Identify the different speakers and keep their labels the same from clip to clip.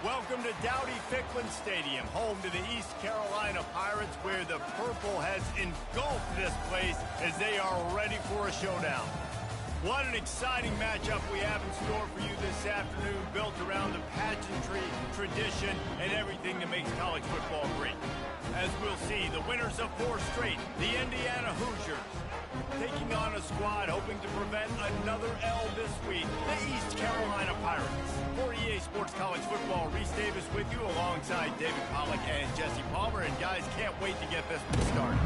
Speaker 1: Welcome to Dowdy-Ficklen Stadium, home to the East Carolina Pirates, where the purple has engulfed this place as they are ready for a showdown. What an exciting matchup we have in store for you this afternoon, built around the pageantry, tradition, and everything that makes college football great. As we'll see, the winners of 4 straight, the Indiana Hoosiers, taking on a squad hoping to prevent another L this week, the East Carolina Pirates. For EA Sports College Football, Reese Davis with you alongside David Pollack and Jesse Palmer. And guys, can't wait to get this one started.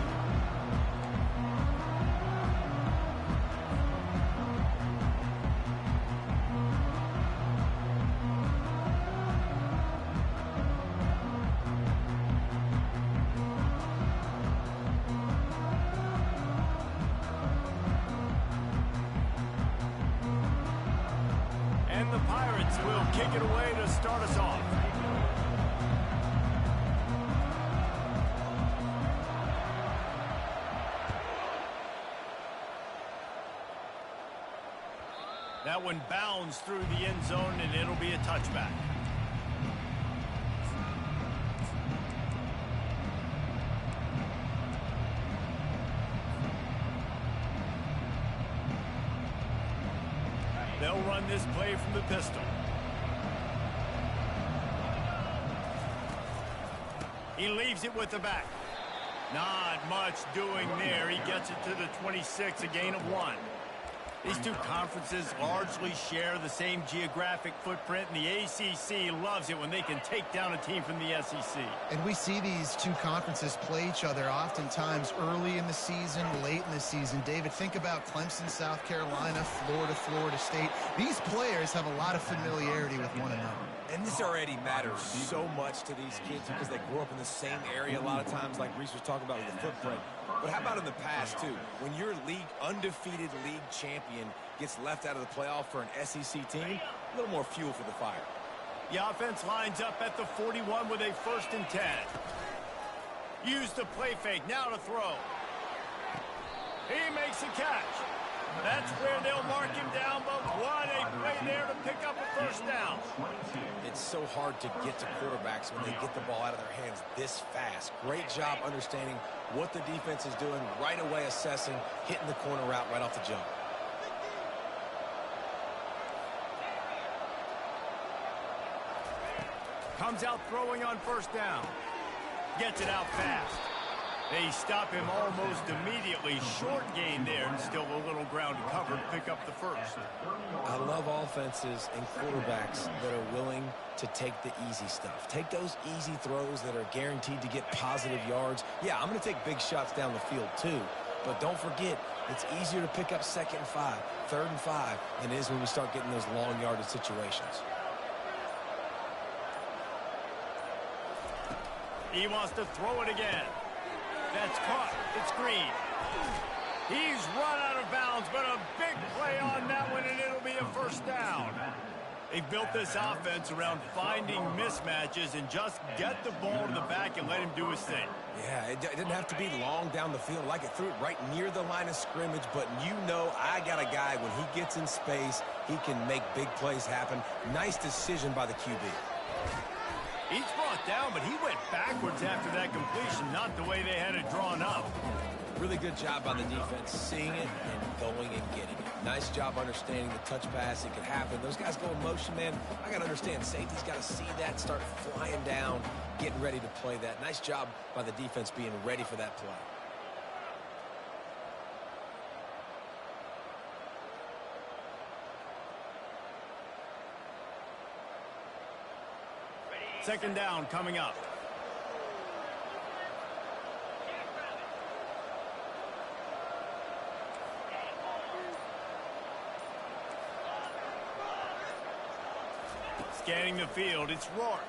Speaker 1: And the Pirates will kick it away to start us off. That one bounds through the end zone, and it'll be a touchback. They'll run this play from the pistol. He leaves it with the back. Not much doing there. He gets it to the 26, a gain of 1. These two conferences largely share the same geographic footprint, and the ACC loves it when they can take down a team from the SEC.
Speaker 2: And we see these two conferences play each other oftentimes early in the season, late in the season. David, think about Clemson, South Carolina, Florida State. These players have a lot of familiarity with one another.
Speaker 3: And this already matters so much to these kids because they grew up in the same area a lot of times, like Reese was talking about with the footprint. But how about in the past, too? When your undefeated league champion gets left out of the playoff for an SEC team, a little more fuel for the fire.
Speaker 1: The offense lines up at the 41 with a 1st and 10. Use the play fake, now to throw. He makes a catch. That's where they'll mark him down, but what a play there to pick up a 1st down.
Speaker 3: It's so hard to get to quarterbacks when they get the ball out of their hands this fast. Great job understanding what the defense is doing, right away assessing, hitting the corner route right off the jump.
Speaker 1: Comes out throwing on 1st down. Gets it out fast. They stop him almost immediately. Short gain there, and still a little ground to cover to pick up the 1st.
Speaker 3: I love offenses and quarterbacks that are willing to take the easy stuff. Take those easy throws that are guaranteed to get positive yards. Yeah, I'm going to take big shots down the field too. But don't forget, it's easier to pick up 2nd and 5, 3rd and 5 than it is when we start getting those long yardage situations.
Speaker 1: He wants to throw it again. That's caught. It's Green. He's run out of bounds, but a big play on that one, and it'll be a 1st down. They've built this offense around finding mismatches and just get the ball to the back and let him do his thing.
Speaker 3: Yeah, it didn't have to be long down the field. Like it threw it right near the line of scrimmage, but you know I got a guy, when he gets in space, he can make big plays happen. Nice decision by the QB.
Speaker 1: He's brought down, but he went backwards after that completion, not the way they had it drawn up.
Speaker 3: Really good job by the defense, seeing it and going and getting it. Nice job understanding the touch pass. It could happen. Those guys go in motion, man. I got to understand, safety's got to see that, start flying down, getting ready to play that. Nice job by the defense being ready for that play.
Speaker 1: Second down coming up. Scanning the field, it's Rourke.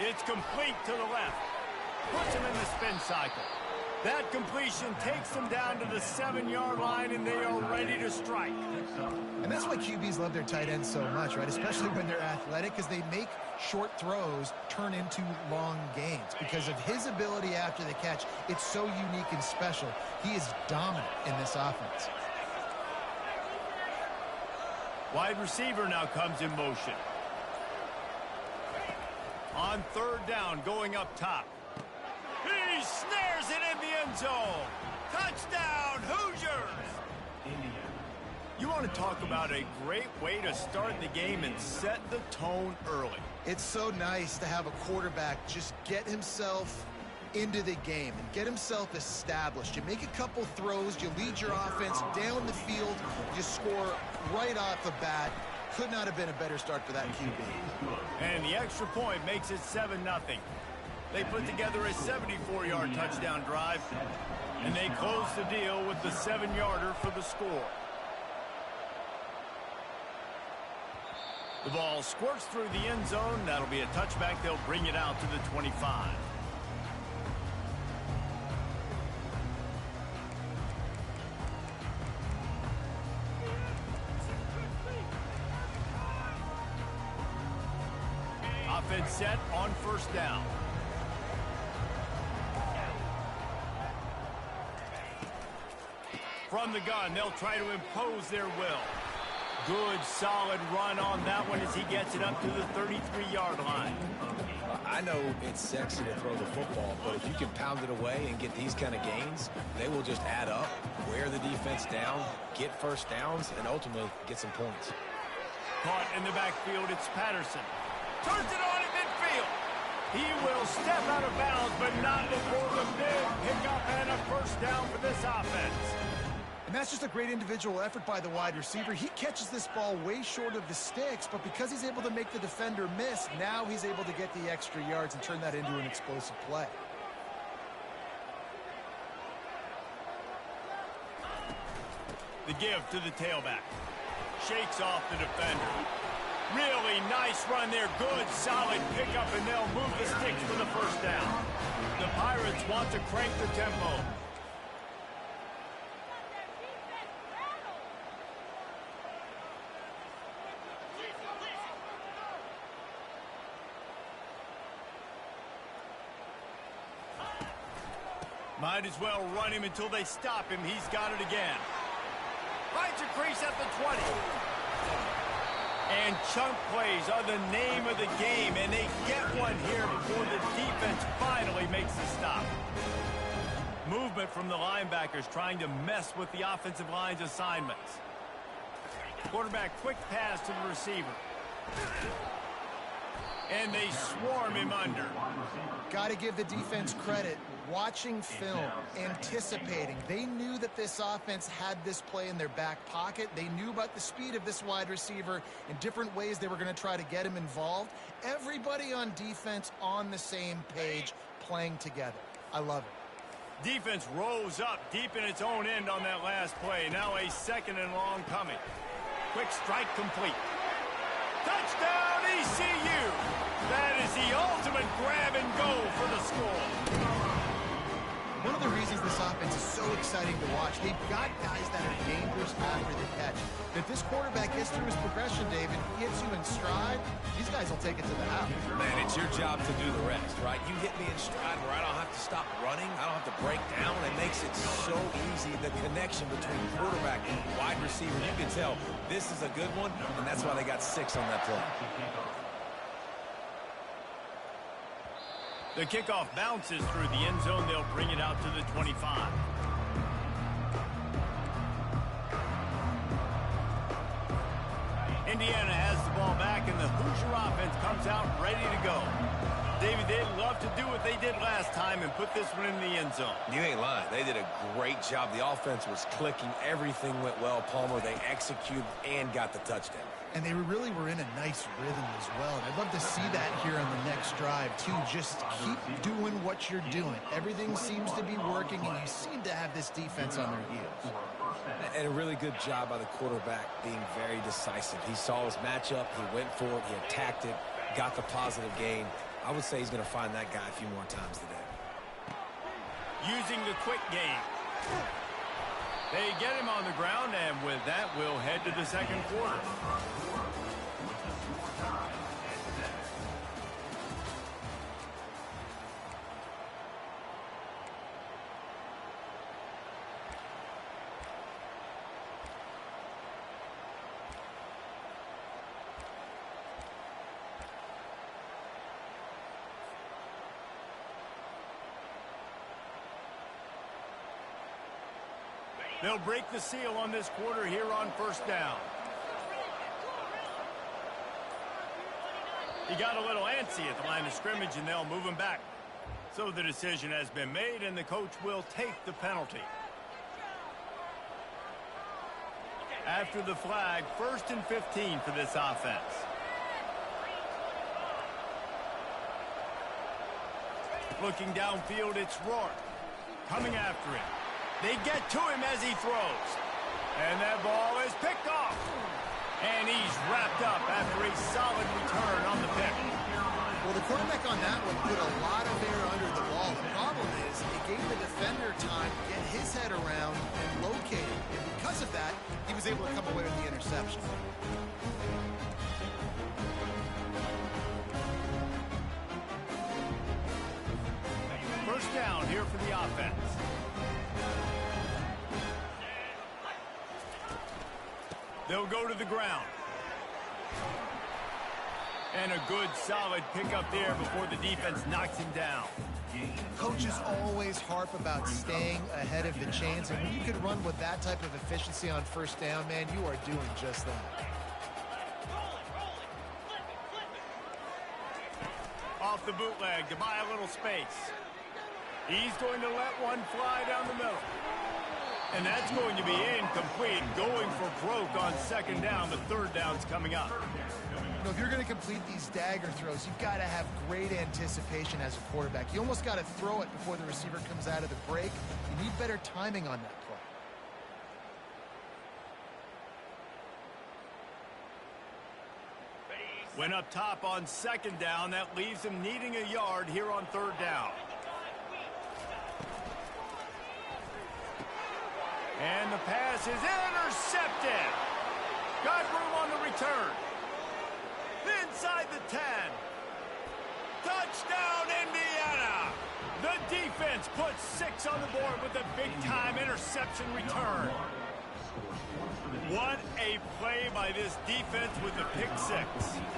Speaker 1: It's complete to the left. Puts him in the spin cycle. That completion takes them down to the 7-yard line, and they are ready to strike.
Speaker 2: And that's why QBs love their tight ends so much, right? Especially when they're athletic, because they make short throws turn into long gains. Because of his ability after the catch, it's so unique and special. He is dominant in this offense.
Speaker 1: Wide receiver now comes in motion. On third down, going up top. He snares it in the end zone. Touchdown, Hoosiers! You want to talk about a great way to start the game and set the tone early.
Speaker 2: It's so nice to have a quarterback just get himself into the game and get himself established. You make a couple throws, you lead your offense down the field, you score right off the bat. Could not have been a better start for that QB.
Speaker 1: And the extra point makes it 7-0. They put together a 74-yard touchdown drive, and they close the deal with the 7-yarder for the score. The ball squirts through the end zone. That'll be a touchback. They'll bring it out to the 25. Offense set on first down. From the gun, they'll try to impose their will. Good, solid run on that one as he gets it up to the 33-yard line.
Speaker 3: I know it's sexy to throw the football, but if you can pound it away and get these kind of gains, they will just add up, wear the defense down, get first downs, and ultimately get some points.
Speaker 1: Caught in the backfield, it's Patterson. Turns it on at midfield. He will step out of bounds, but not before the big pickup and a first down for this offense.
Speaker 2: And that's just a great individual effort by the wide receiver. He catches this ball way short of the sticks, but because he's able to make the defender miss, now he's able to get the extra yards and turn that into an explosive play.
Speaker 1: The give to the tailback. Shakes off the defender. Really nice run there. Good, solid pickup, and they'll move the sticks for the first down. The Pirates want to crank the tempo. Might as well run him until they stop him. He's got it again. Finds a crease at the 20. And chunk plays are the name of the game, and they get one here before the defense finally makes the stop. Movement from the linebackers trying to mess with the offensive line's assignments. Quarterback quick pass to the receiver. And they swarm him under.
Speaker 2: Got to give the defense credit. Watching film, anticipating. They knew that this offense had this play in their back pocket. They knew about the speed of this wide receiver and different ways they were going to try to get him involved. Everybody on defense on the same page, playing together. I love it.
Speaker 1: Defense rose up deep in its own end on that last play. Now a second and long coming. Quick strike complete. Touchdown ECU! That is the ultimate grab and go for the score.
Speaker 2: One of the reasons this offense is so exciting to watch, they've got guys that are dangerous after the catch. If this quarterback gets through his progression, David, gets you in stride, these guys will take it to the house.
Speaker 3: Man, it's your job to do the rest, right? You get me in stride where I don't have to stop running, I don't have to break down. It makes it so easy. The connection between quarterback and wide receiver, you can tell this is a good one, and that's why they got 6 on that play.
Speaker 1: The kickoff bounces through the end zone. They'll bring it out to the 25. Indiana has the ball back, and the Hoosier offense comes out ready to go. David, they'd love to do what they did last time and put this one in the end zone.
Speaker 3: You ain't lying. They did a great job. The offense was clicking. Everything went well, Palmer. They executed and got the touchdown.
Speaker 2: And they really were in a nice rhythm as well. And I'd love to see that here on the next drive, too. Just keep doing what you're doing. Everything seems to be working, and you seem to have this defense on their heels.
Speaker 3: And a really good job by the quarterback being very decisive. He saw his matchup. He went for it. He attacked it, got the positive gain. I would say he's going to find that guy a few more times today.
Speaker 1: Using the quick game. They get him on the ground, and with that, we'll head to the second quarter. They'll break the seal on this quarter here on first down. He got a little antsy at the line of scrimmage, and they'll move him back. So the decision has been made, and the coach will take the penalty. After the flag, 1st and 15 for this offense. Looking downfield, it's Rourke. Coming after him. They get to him as he throws. And that ball is picked off. And he's wrapped up after a solid return on the pick.
Speaker 2: Well, the quarterback on that one put a lot of air under the ball. The problem is it gave the defender time to get his head around and locate it. And because of that, he was able to come away with the interception.
Speaker 1: First down here for the offense. They'll go to the ground. And a good, solid pickup there before the defense knocks him down.
Speaker 2: Coaches always harp about staying ahead of the chains, and when you can run with that type of efficiency on first down, man, you are doing just that.
Speaker 1: Off the bootleg to buy a little space. He's going to let one fly down the middle. And that's going to be incomplete, going for broke on second down. The third down's coming up.
Speaker 2: You know, if you're going to complete these dagger throws, you've got to have great anticipation as a quarterback. You almost got to throw it before the receiver comes out of the break. You need better timing on that play.
Speaker 1: Went up top on second down. That leaves him needing a yard here on third down. And the pass is intercepted. Got room on the return. Inside the 10. Touchdown, Indiana. The defense puts 6 on the board with a big-time interception return. What a play by this defense with the pick 6.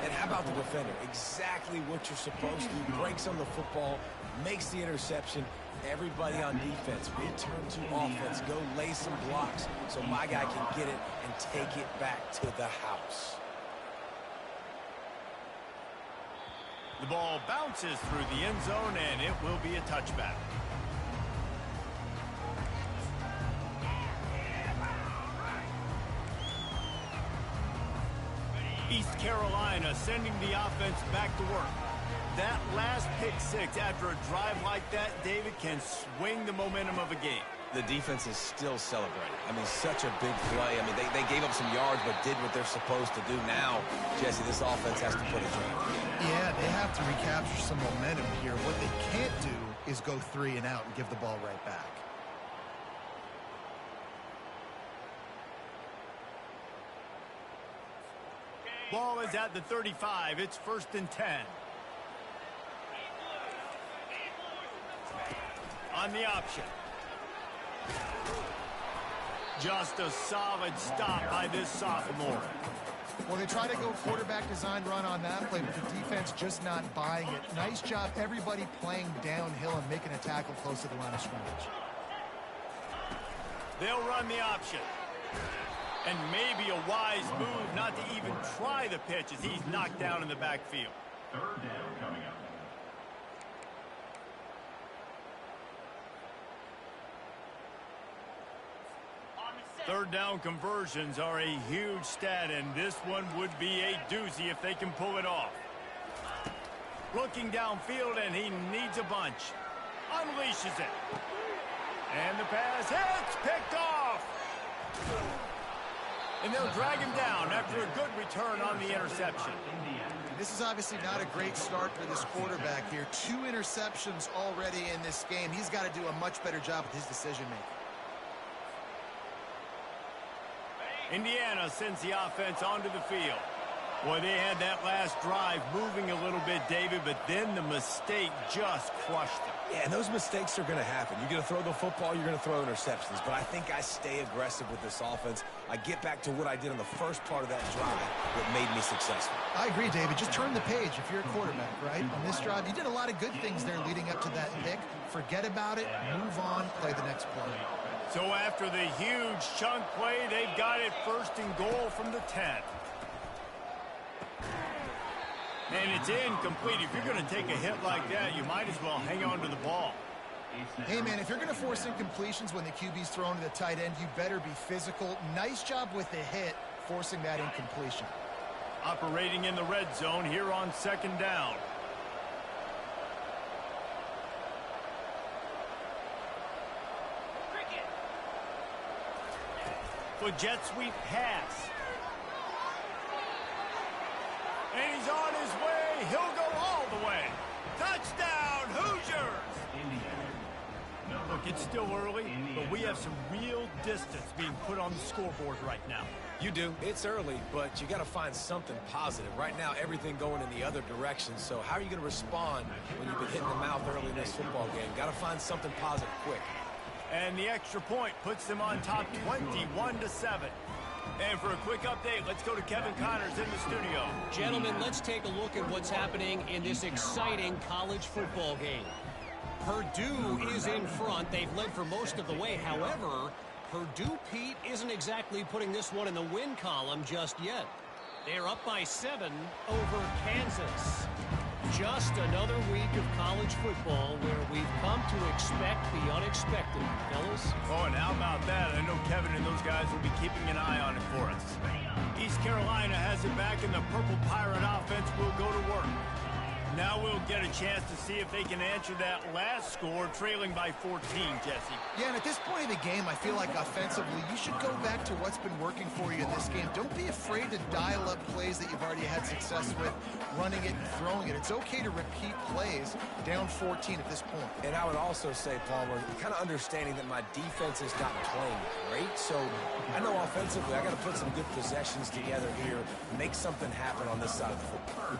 Speaker 3: And how about the defender? Exactly what you're supposed to. Breaks on the football, makes the interception. Everybody on defense, return to offense, go lay some blocks so my guy can get it and take it back to the house.
Speaker 1: The ball bounces through the end zone, and it will be a touchback. East Carolina sending the offense back to work. That last pick 6 after a drive like that, David, can swing the momentum of a game.
Speaker 3: The defense is still celebrating. I mean, such a big play. I mean, they gave up some yards but did what they're supposed to do. Now, Jesse, this offense has to put a drive.
Speaker 2: Yeah, they have to recapture some momentum here. What they can't do is go 3 and out and give the ball right back.
Speaker 1: Ball is at the 35. It's 1st and 10. On the option. Just a solid stop by this sophomore.
Speaker 2: Well, they try to go quarterback design run on that play, but the defense just not buying it. Nice job, everybody playing downhill and making a tackle close to the line of scrimmage.
Speaker 1: They'll run the option. And maybe a wise move not to even try the pitch as he's knocked down in the backfield.
Speaker 4: Third down coming up.
Speaker 1: Third down conversions are a huge stat, and this one would be a doozy if they can pull it off. Looking downfield, and he needs a bunch. Unleashes it. And the pass hits, picked off. And they'll drag him down after a good return on the interception.
Speaker 2: This is obviously not a great start for this quarterback here. 2 interceptions already in this game. He's got to do a much better job with his decision-making.
Speaker 1: Indiana sends the offense onto the field. Boy, they had that last drive moving a little bit, David, but then the mistake just crushed them.
Speaker 3: Yeah, and those mistakes are going to happen. You're going to throw the football, you're going to throw interceptions. But I think I stay aggressive with this offense. I get back to what I did on the first part of that drive that made me successful.
Speaker 2: I agree, David. Just turn the page if you're a quarterback, right? On this drive, you did a lot of good things there leading up to that pick. Forget about it, move on, play the next play.
Speaker 1: So after the huge chunk play, they've got it first and goal from the 10. And it's incomplete. If you're going to take a hit like that, you might as well hang on to the ball.
Speaker 2: Hey, man, if you're going to force incompletions when the QB's thrown to the tight end, you better be physical. Nice job with the hit, forcing that incompletion.
Speaker 1: Operating in the red zone here on second down. For jet sweep pass. And he's on his way. He'll go all the way. Touchdown, Hoosiers! Look, it's still early, but we have some real distance being put on the scoreboard right now.
Speaker 3: You do. It's early, but you got to find something positive. Right now, everything going in the other direction. So how are you going to respond when you've been hit in the mouth early in this football game? Got to find something positive quick.
Speaker 1: And the extra point puts them on top 21-7. And for a quick update, let's go to Kevin Connors in the studio.
Speaker 5: Gentlemen, let's take a look at what's happening in this exciting college football game. Purdue is in front. They've led for most of the way. However, Purdue, Pete, isn't exactly putting this one in the win column just yet. They're up by 7 over Kansas. Just another week of college football where we've come to expect the unexpected, fellas.
Speaker 1: Oh, and how about that? I know Kevin and those guys will be keeping an eye on it for us. East Carolina has it back, and the Purple Pirate offense will go to work. Now we'll get a chance to see if they can answer that last score, trailing by 14, Jesse.
Speaker 2: Yeah, and at this point of the game, I feel like offensively, you should go back to what's been working for you in this game. Don't be afraid to dial up plays that you've already had success with, running it and throwing it. It's okay to repeat plays down 14 at this point.
Speaker 3: And I would also say, Palmer, kind of understanding that my defense is not playing great. So I know offensively, I got to put some good possessions together here, make something happen on this side of the football.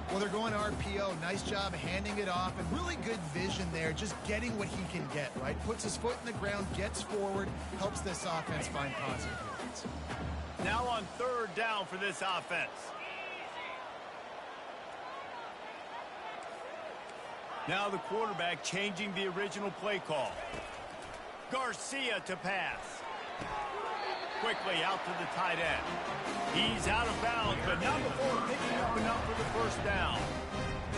Speaker 2: Well, they're going to RPO. Nice job handing it off, and really good vision there, just getting what he can get, right? Puts his foot in the ground, gets forward, helps this offense find positive yards.
Speaker 1: Now on third down for this offense. Now the quarterback changing the original play call. Garcia to pass. Quickly out to the tight end. He's out of bounds, but not before picking up enough for the first down.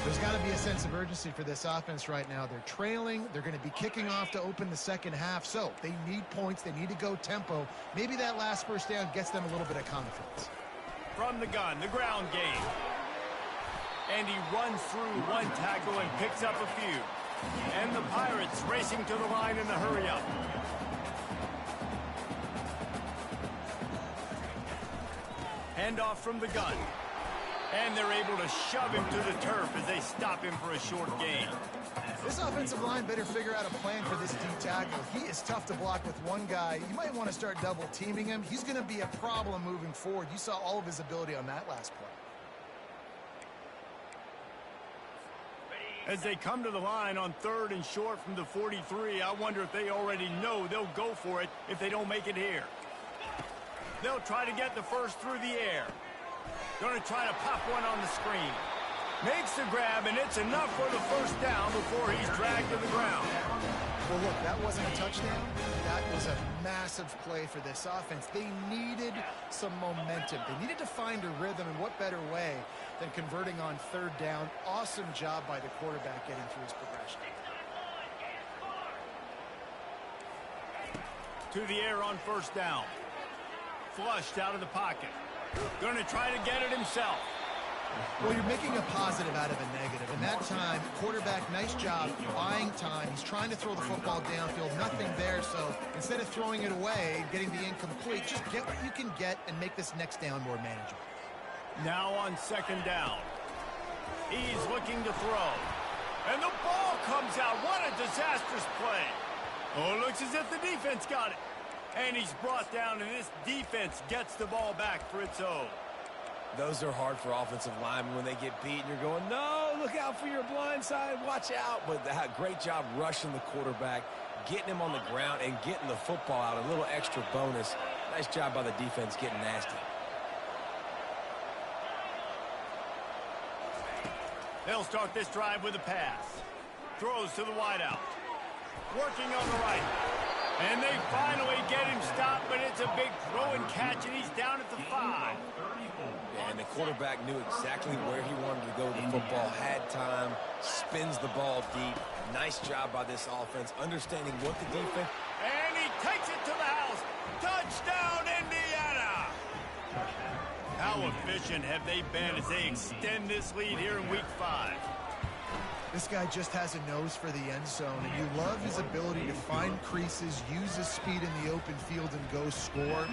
Speaker 2: There's got to be a sense of urgency for this offense right now. They're trailing. They're going to be kicking off to open the second half, so they need points. They need to go tempo. Maybe that last first down gets them a little bit of confidence.
Speaker 1: From the gun, the ground game. And he runs through one tackle and picks up a few. And the Pirates racing to the line in the hurry-up. Handoff from the gun. And they're able to shove him to the turf as they stop him for a short gain.
Speaker 2: This offensive line better figure out a plan for this D tackle. He is tough to block with one guy. You might want to start double teaming him. He's going to be a problem moving forward. You saw all of his ability on that last play.
Speaker 1: As they come to the line on third and short from the 43, I wonder if they already know they'll go for it if they don't make it here. They'll try to get the first through the air. Going to try to pop one on the screen. Makes the grab, and it's enough for the first down before he's dragged to the ground.
Speaker 2: Well, look, that wasn't a touchdown. That was a massive play for this offense. They needed some momentum. They needed to find a rhythm, and what better way than converting on third down. Awesome job by the quarterback getting through his progression.
Speaker 1: To the air on first down. Flushed out of the pocket. Going to try to get it himself.
Speaker 2: Well, you're making a positive out of a negative. And that time, quarterback, nice job buying time. He's trying to throw the football downfield. Nothing there. So instead of throwing it away, getting the incomplete, just get what you can get and make this next down more manageable.
Speaker 1: Now on second down. He's looking to throw. And the ball comes out. What a disastrous play. Oh, it looks as if the defense got it. And he's brought down, and this defense gets the ball back for its own.
Speaker 3: Those are hard for offensive linemen when they get beat, and you're going, no, look out for your blind side, watch out. But great job rushing the quarterback, getting him on the ground, and getting the football out. A little extra bonus. Nice job by the defense getting nasty.
Speaker 1: They'll start this drive with a pass. Throws to the wideout. Working on the right. And they finally get him stopped, but it's a big throw and catch, and he's down at the 5.
Speaker 3: Yeah, and the quarterback knew exactly where he wanted to go with the football, had time, spins the ball deep. Nice job by this offense, understanding what the defense...
Speaker 1: And he takes it to the house. Touchdown, Indiana! How efficient have they been as they extend this lead here in Week 5?
Speaker 2: This guy just has a nose for the end zone, and you love his ability to find creases, use his speed in the open field, and go score.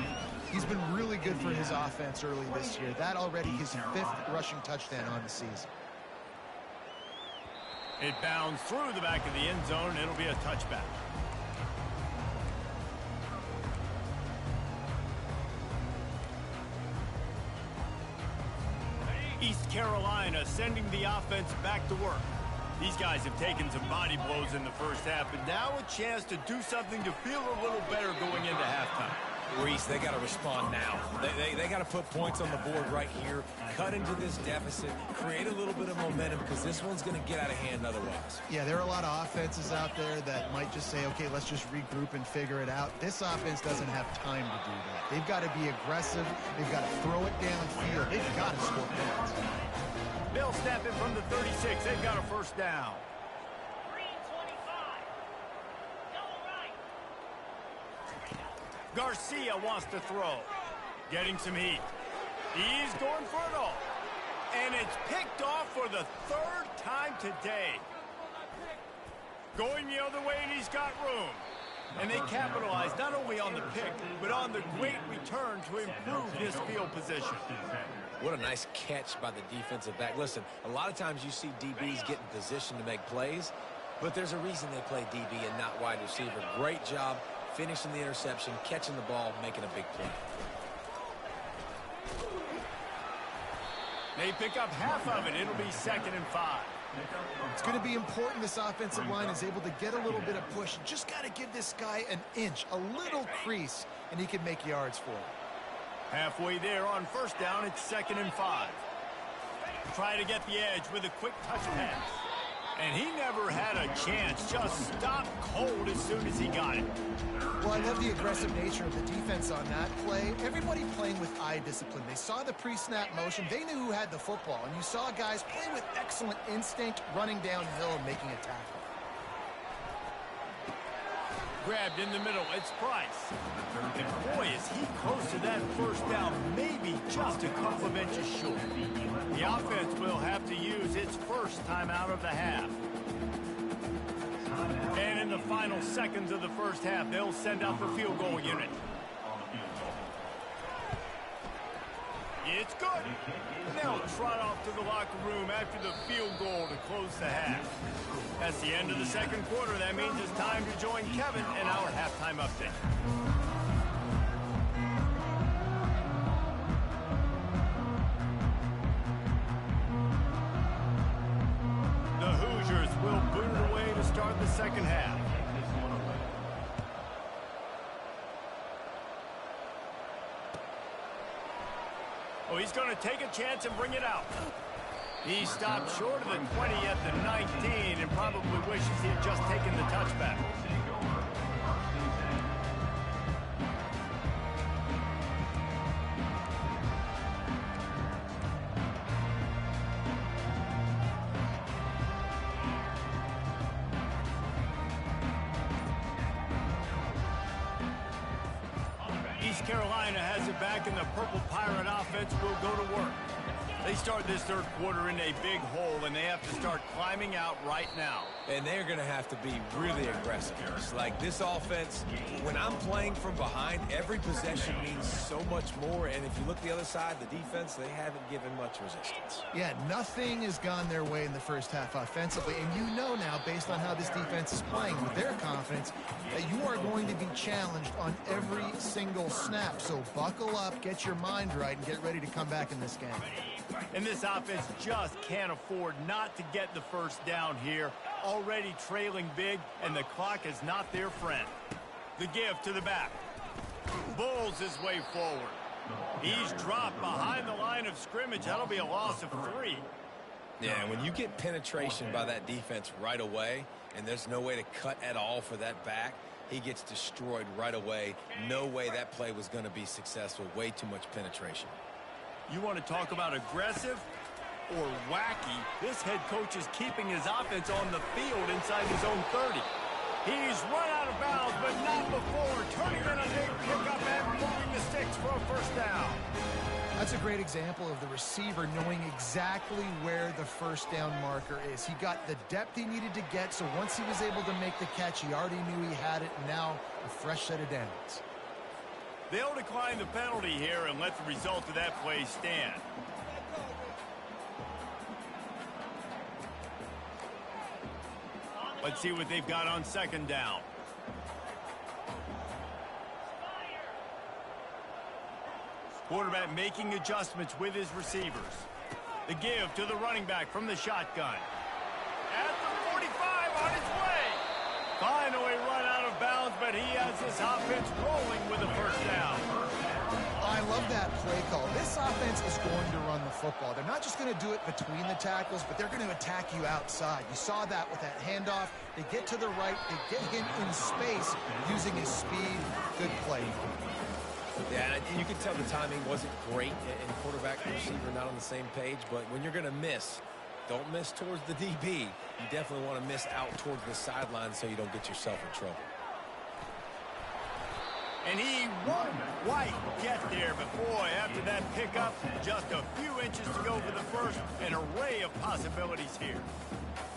Speaker 2: He's been really good for his offense early this year. That already his 5th rushing touchdown on the season.
Speaker 1: It bounds through the back of the end zone, and it'll be a touchback. East Carolina sending the offense back to work. These guys have taken some body blows in the first half, but now a chance to do something to feel a little better going into halftime.
Speaker 3: Reese, they got to respond now. They got to put points on the board right here, cut into this deficit, create a little bit of momentum, because this one's going to get out of hand otherwise.
Speaker 2: Yeah, there are a lot of offenses out there that might just say, okay, let's just regroup and figure it out. This offense doesn't have time to do that. They've got to be aggressive. They've got to throw it downfield. They've got to score points.
Speaker 1: They'll snap it from the 36. They've got a first down. Garcia wants to throw. Getting some heat. He's going for it all. And it's picked off for the 3rd time today. Going the other way, and he's got room. And they capitalize not only on the pick, but on the great return to improve his field position.
Speaker 3: What a nice catch by the defensive back. Listen, a lot of times you see DBs get in position to make plays, but there's a reason they play DB and not wide receiver. Great job finishing the interception, catching the ball, making a big play.
Speaker 1: They pick up half of it. It'll be 2nd and 5.
Speaker 2: It's going to be important this offensive line is able to get a little bit of push. Just got to give this guy an inch, a little crease, and he can make yards for it.
Speaker 1: Halfway there on first down, it's 2nd and 5. Try to get the edge with a quick touch pass. And he never had a chance. Just stopped cold as soon as he got it.
Speaker 2: Well, I love the aggressive nature of the defense on that play. Everybody playing with eye discipline. They saw the pre-snap motion. They knew who had the football. And you saw guys play with excellent instinct, running downhill and making a tackle.
Speaker 1: Grabbed in the middle. It's Price. And boy, is he close to that first down. Maybe just a couple of inches short. The offense will have to use its first timeout of the half. And in the final seconds of the first half, they'll send out the field goal unit. It's good. They'll trot off to the locker room after the field goal to close the half. That's the end of the second quarter. That means it's time to join Kevin in our halftime update. The Hoosiers will boot it away to start the second half. Oh, he's going to take a chance and bring it out. He stopped short of the 20 at the 19 and probably wishes he had just taken the touchback. East Carolina has it back, and the Purple Pirate offense will go to work. They start this third quarter in a big hole, and they have to start climbing out right now.
Speaker 3: And they're going to have to be really aggressive. It's like this offense, when I'm playing from behind, every possession means so much more. And if you look the other side, the defense, they haven't given much resistance.
Speaker 2: Yeah, nothing has gone their way in the first half offensively. And you know now, based on how this defense is playing with their confidence, that you are going to be challenged on every single snap. So buckle up, get your mind right, and get ready to come back in this game.
Speaker 1: And this offense just can't afford not to get the first down here. Already trailing big, and the clock is not their friend. The give to the back. Bulls his way forward. He's dropped behind the line of scrimmage. That'll be a loss of 3.
Speaker 3: Yeah, when you get penetration by that defense right away, and there's no way to cut at all for that back, he gets destroyed right away. No way that play was going to be successful. Way too much penetration.
Speaker 1: You want to talk about aggressive or wacky? This head coach is keeping his offense on the field inside his own 30. He's run out of bounds, but not before turning in a big pickup and moving the sticks for a first down.
Speaker 2: That's a great example of the receiver knowing exactly where the first down marker is. He got the depth he needed to get, so once he was able to make the catch, he already knew he had it, and now a fresh set of downs.
Speaker 1: They'll decline the penalty here and let the result of that play stand. Let's see what they've got on second down. Quarterback making adjustments with his receivers. The give to the running back from the shotgun. At the 45 on his way. Finally run out of bounds, but he has this offense rolling with a first down.
Speaker 2: I love that play call. This offense is going to run the football. They're not just going to do it between the tackles, but they're going to attack you outside. You saw that with that handoff. They get to the right. They get him in space using his speed. Good play.
Speaker 3: Yeah, you can tell the timing wasn't great, and quarterback and receiver not on the same page, but when you're going to miss, don't miss towards the DB. You definitely want to miss out towards the sideline so you don't get yourself in trouble.
Speaker 1: And he won't quite get there, but boy, after that pickup, just a few inches to go for the first, an array of possibilities here.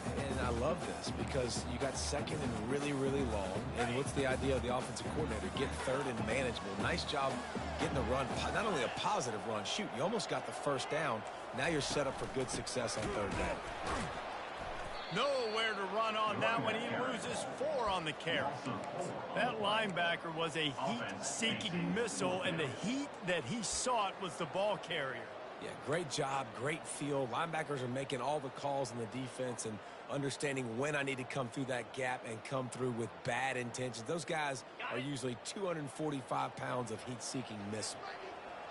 Speaker 3: And I love this because you got second and really, really long. And what's the idea of the offensive coordinator? Get third and manageable. Nice job getting the run. Not only a positive run, shoot, you almost got the first down. Now you're set up for good success on third down.
Speaker 1: Nowhere to run on that one. He loses 4 on the carry. That linebacker was a heat-seeking missile, and the heat that he sought was the ball carrier.
Speaker 3: Yeah, great job, great feel. Linebackers are making all the calls in the defense and understanding when I need to come through that gap and come through with bad intentions. Those guys are usually 245 pounds of heat-seeking missile.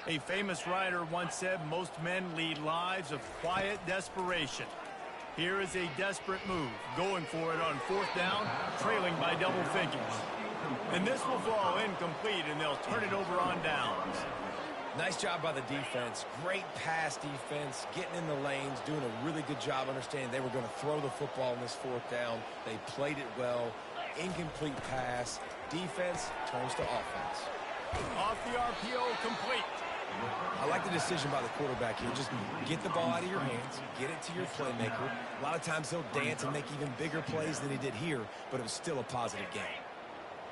Speaker 1: A famous writer once said, most men lead lives of quiet desperation. Here is a desperate move, going for it on fourth down, trailing by double figures. And this will fall incomplete, and they'll turn it over on downs.
Speaker 3: Nice job by the defense. Great pass defense, getting in the lanes, doing a really good job understanding they were going to throw the football in this fourth down. They played it well. Incomplete pass. Defense turns to offense.
Speaker 1: Off the RPO, complete.
Speaker 3: I like the decision by the quarterback here. Just get the ball out of your hands, get it to your playmaker. A lot of times he'll dance and make even bigger plays than he did here, but it was still a positive game.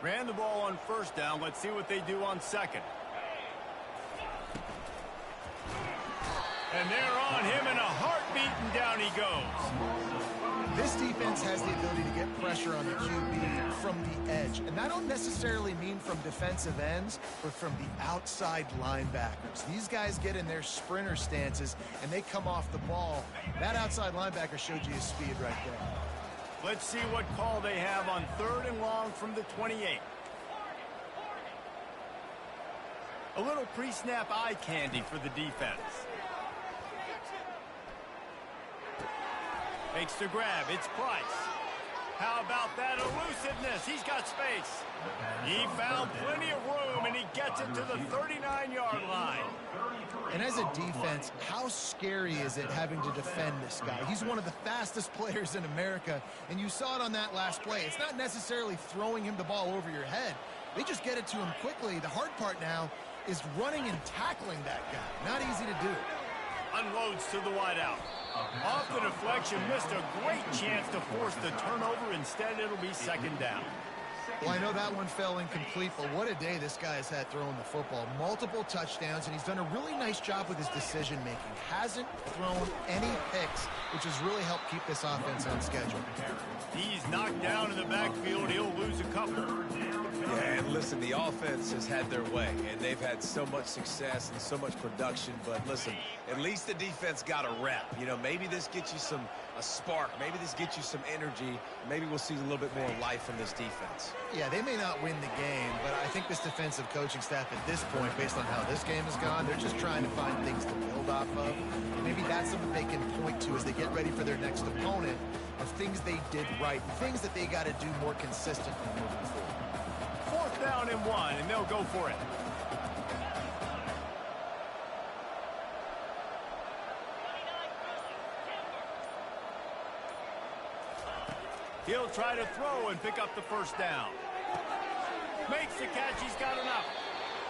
Speaker 1: Ran the ball on first down. Let's see what they do on second. And they're on him in a heartbeat, and down he goes.
Speaker 2: This defense has the ability to get pressure on the QB from the edge. And I don't necessarily mean from defensive ends, but from the outside linebackers. These guys get in their sprinter stances, and they come off the ball. That outside linebacker showed you his speed right there.
Speaker 1: Let's see what call they have on third and long from the 28. A little pre-snap eye candy for the defense. Makes the grab. It's Price. How about that elusiveness? He's got space. He found plenty of room, and he gets it to the 39-yard line.
Speaker 2: And as a defense, how scary is it having to defend this guy? He's one of the fastest players in America, and you saw it on that last play. It's not necessarily throwing him the ball over your head. They just get it to him quickly. The hard part now is running and tackling that guy. Not easy to do.
Speaker 1: Unloads to the wideout. Off the deflection, missed a great chance to force the turnover. Instead, it'll be second down.
Speaker 2: Well, I know that one fell incomplete, but what a day this guy has had throwing the football. Multiple touchdowns, and he's done a really nice job with his decision-making. Hasn't thrown any picks, which has really helped keep this offense on schedule.
Speaker 1: He's knocked down in the backfield. He'll lose a couple.
Speaker 3: Yeah, and listen, the offense has had their way, and they've had so much success and so much production. But listen, at least the defense got a rep. You know, maybe this gets you a spark. Maybe this gets you some energy. Maybe we'll see a little bit more life from this defense.
Speaker 2: Yeah, they may not win the game, but I think this defensive coaching staff at this point, based on how this game has gone, they're just trying to find things to build off of. And maybe that's something they can point to as they get ready for their next opponent, of things they did right, things that they got to do more consistently moving forward.
Speaker 1: down and 1, and they'll go for it. He'll try to throw and pick up the first down. Makes the catch. He's got enough.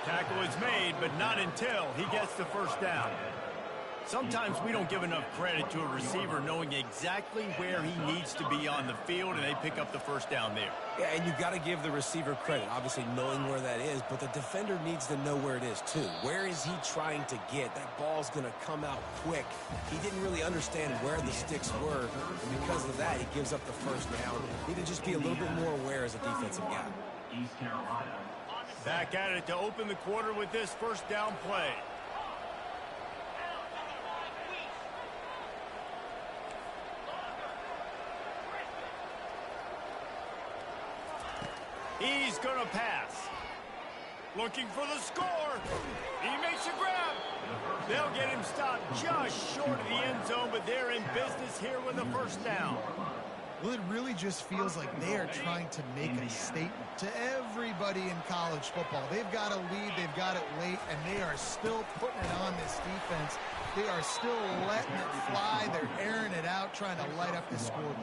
Speaker 1: Tackle is made, but not until he gets the first down. Sometimes we don't give enough credit to a receiver knowing exactly where he needs to be on the field, and they pick up the first down there.
Speaker 3: Yeah, and you've got to give the receiver credit, obviously knowing where that is, but the defender needs to know where it is too. Where is he trying to get? That ball's going to come out quick. He didn't really understand where the sticks were, and because of that, he gives up the first down. Need to just be a little bit more aware as a defensive guy.
Speaker 4: East Carolina.
Speaker 1: Back at it to open the quarter with this first down play. He's going to pass. Looking for the score. He makes a grab. They'll get him stopped just short of the end zone, but they're in business here with the first down.
Speaker 2: Well, it really just feels like they are trying to make a statement to everybody in college football. They've got a lead, they've got it late, and they are still putting it on this defense. They are still letting it fly. They're airing it out, trying to light up the scoreboard.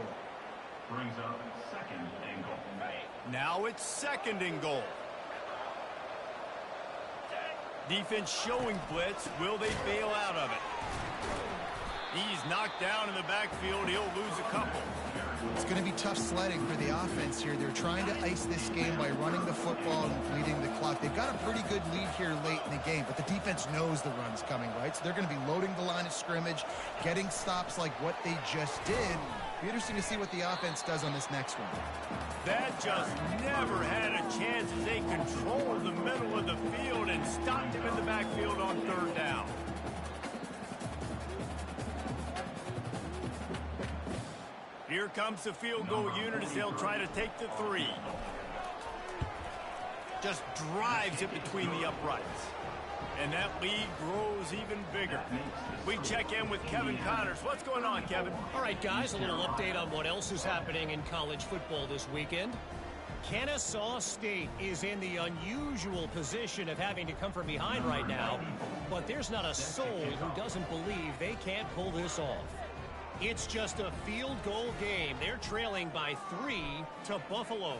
Speaker 4: Brings up second and goal.
Speaker 1: Now it's second and goal. Defense showing blitz. Will they bail out of it? He's knocked down in the backfield. He'll lose a couple.
Speaker 2: It's going to be tough sledding for the offense here. They're trying to ice this game by running the football and bleeding the clock. They've got a pretty good lead here late in the game, but the defense knows the run's coming, right? So they're going to be loading the line of scrimmage, getting stops like what they just did. Be interesting to see what the offense does on this next one.
Speaker 1: That just never had a chance as they controlled the middle of the field and stopped him in the backfield on third down. Here comes the field goal unit as they'll try to take the 3. Just drives it between the uprights. And that lead grows even bigger. We check in with Kevin Connors. What's going on, Kevin?
Speaker 5: All right, guys, a little update on what else is happening in college football this weekend. Kennesaw State is in the unusual position of having to come from behind right now, but there's not a soul who doesn't believe they can't pull this off. It's just a field goal game. They're trailing by 3 to Buffalo.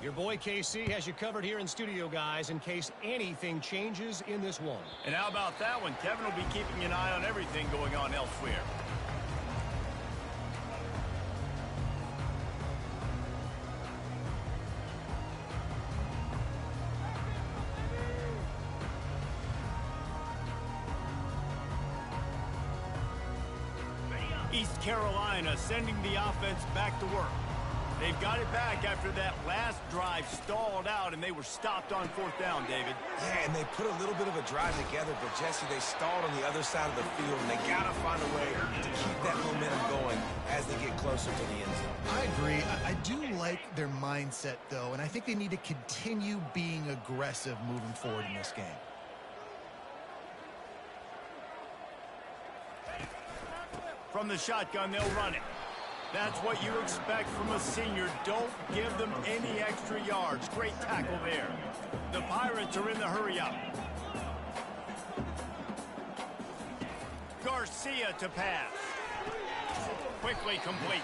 Speaker 5: Your boy KC has you covered here in studio, guys, in case anything changes in this one.
Speaker 1: And how about that one? Kevin will be keeping an eye on everything going on elsewhere. East Carolina sending the offense back to work. They've got it back after that last drive stalled out, and they were stopped on fourth down, David.
Speaker 3: Yeah, and they put a little bit of a drive together, but, Jesse, they stalled on the other side of the field, and they got to find a way to keep that momentum going as they get closer to the end zone.
Speaker 2: I agree. I do like their mindset, though, and I think they need to continue being aggressive moving forward in this game.
Speaker 1: From the shotgun, they'll run it. That's what you expect from a senior. Don't give them any extra yards. Great tackle there. The Pirates are in the hurry-up. Garcia to pass. Quickly complete.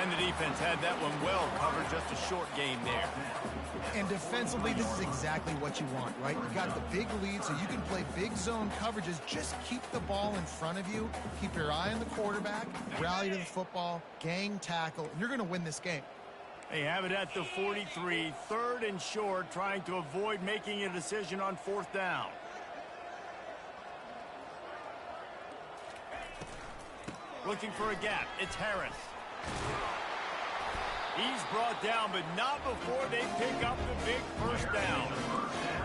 Speaker 1: And the defense had that one well covered. Just a short gain there.
Speaker 2: And defensively, this is exactly what you want, right? You got the big lead, so you can play big zone coverages. Just keep the ball in front of you. Keep your eye on the quarterback. Rally to the football. Gang tackle. And you're going to win this game.
Speaker 1: They have it at the 43. Third and short, trying to avoid making a decision on fourth down. Looking for a gap. It's Harris. He's brought down, but not before they pick up the big first down.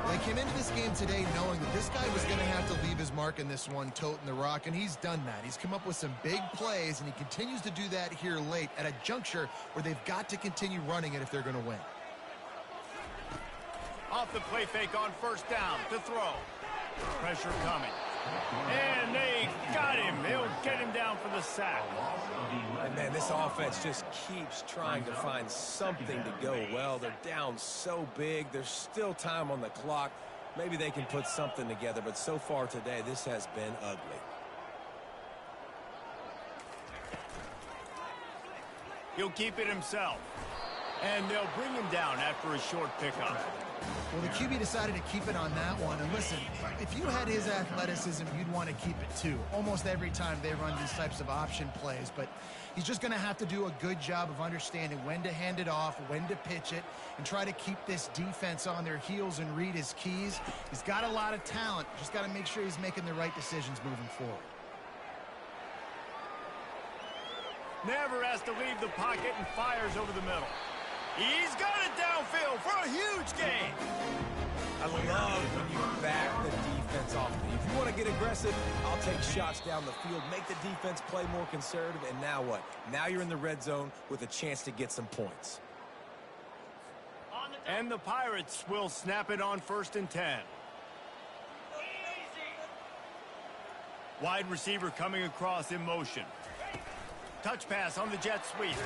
Speaker 2: They came into this game today knowing that this guy was going to have to leave his mark in this one, toting the rock, and he's done that. He's come up with some big plays, and he continues to do that here late at a juncture where they've got to continue running it if they're going to win.
Speaker 1: Off the play fake on first down to throw. Pressure coming. And they got him. He'll get him down for the sack.
Speaker 3: And man, this offense just keeps trying to find something to go well. They're down so big. There's still time on the clock. Maybe they can put something together, but so far today, this has been ugly.
Speaker 1: He'll keep it himself. And they'll bring him down after a short pickup.
Speaker 2: Well, the QB decided to keep it on that one. And listen, if you had his athleticism, you'd want to keep it too. Almost every time they run these types of option plays. But he's just going to have to do a good job of understanding when to hand it off, when to pitch it, and try to keep this defense on their heels and read his keys. He's got a lot of talent. Just got to make sure he's making the right decisions moving forward.
Speaker 1: Never has to leave the pocket and fires over the middle. He's got it downfield for a huge gain.
Speaker 3: I love when you back the defense off. If you want to get aggressive, I'll take shots down the field, make the defense play more conservative, and now what? Now you're in the red zone with a chance to get some points.
Speaker 1: And the Pirates will snap it on 1st and 10. Wide receiver coming across in motion. Touch pass on the jet sweep.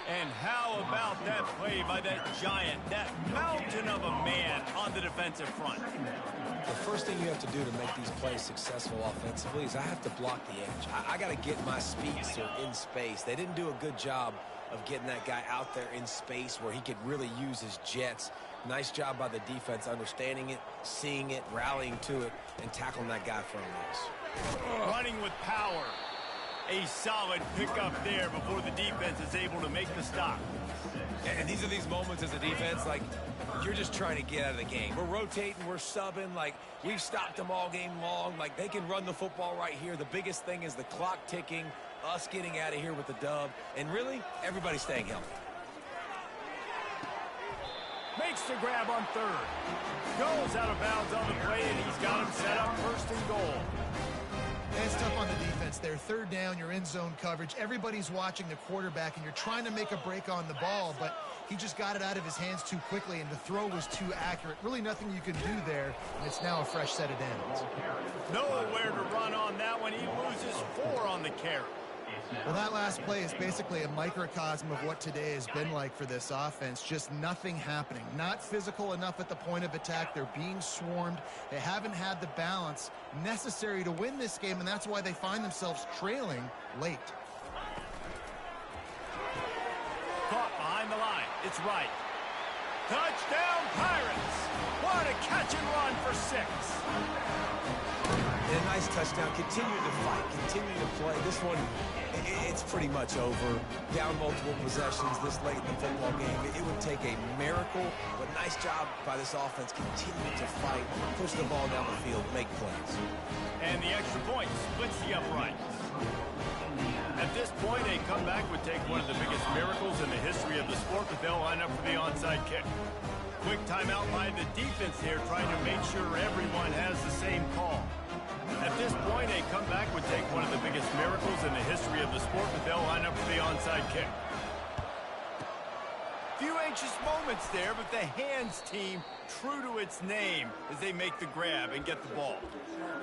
Speaker 1: And how about that play by that giant, that mountain of a man on the defensive front?
Speaker 3: The first thing you have to do to make these plays successful offensively is I have to block the edge. I got to get my speedster in space. They didn't do a good job of getting that guy out there in space where he could really use his jets. Nice job by the defense understanding it, seeing it, rallying to it, and tackling that guy for a loss.
Speaker 1: Running with power. A solid pickup there before the defense is able to make the stop.
Speaker 3: And these are these moments as a defense, like, you're just trying to get out of the game. We're rotating, we're subbing, like, we've stopped them all game long. Like, they can run the football right here. The biggest thing is the clock ticking, us getting out of here with the dub, and really, everybody staying healthy.
Speaker 1: Makes the grab on 3rd. Goes out of bounds on the play, and he's got him set up 1st and goal.
Speaker 2: And it's tough on the defense there. 3rd down, you're in zone coverage. Everybody's watching the quarterback, and you're trying to make a break on the ball, but he just got it out of his hands too quickly, and the throw was too accurate. Really nothing you can do there, and it's now a fresh set of downs.
Speaker 1: Nowhere to run on that one. He loses 4 on the carry.
Speaker 2: Well, that last play is basically a microcosm of what today has been like for this offense. Just nothing happening. Not physical enough at the point of attack. They're being swarmed. They haven't had the balance necessary to win this game, and that's why they find themselves trailing late.
Speaker 1: Caught behind the line. It's right. Touchdown, Pirates. What a catch and run for 6.
Speaker 3: And a nice touchdown. Continue to fight. Continue to play. This one, it's pretty much over. Down multiple possessions this late in the football game. It would take a miracle, but nice job by this offense. Continue to fight, push the ball down the field, make plays.
Speaker 1: And the extra point splits the uprights. At this point, a comeback would take one of the biggest miracles in the history of the sport, but they'll line up for the onside kick. Quick timeout by the defense here, trying to make sure everyone has the same call. At this point, a comeback would take one of the biggest miracles in the history of the sport, but they'll line up for the onside kick. Few anxious moments there, but the hands team true to its name as they make the grab and get the ball.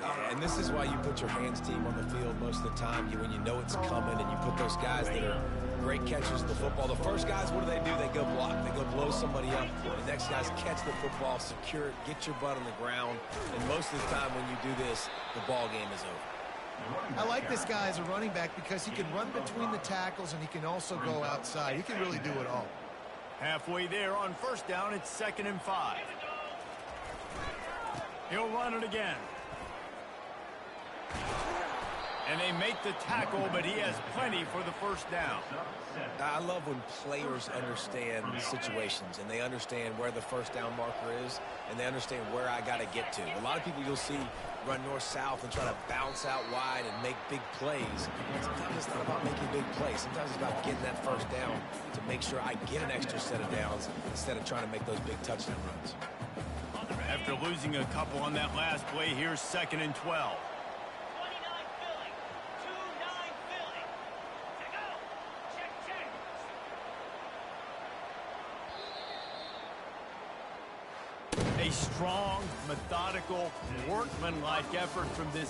Speaker 3: Yeah, and this is why you put your hands team on the field most of the time. When you know it's coming, and you put those guys that are great catchers of the football. The first guys, what do? They go block. They go blow somebody up. The next guys catch the football, secure it, get your butt on the ground. And most of the time when you do this, the ball game is over.
Speaker 2: I like this guy as a running back because he can run between the tackles and he can also go outside. He can really do it all.
Speaker 1: Halfway there on 1st down, it's 2nd and 5. He'll run it again. And they make the tackle, but he has plenty for the 1st down.
Speaker 3: I love when players understand situations and they understand where the 1st down marker is and they understand where I got to get to. A lot of people you'll see run north-south and try to bounce out wide and make big plays. Sometimes it's not about making big plays. Sometimes it's about getting that 1st down to make sure I get an extra set of downs instead of trying to make those big touchdown runs.
Speaker 1: After losing a couple on that last play, here's 2nd and 12. A strong, methodical, workmanlike effort from this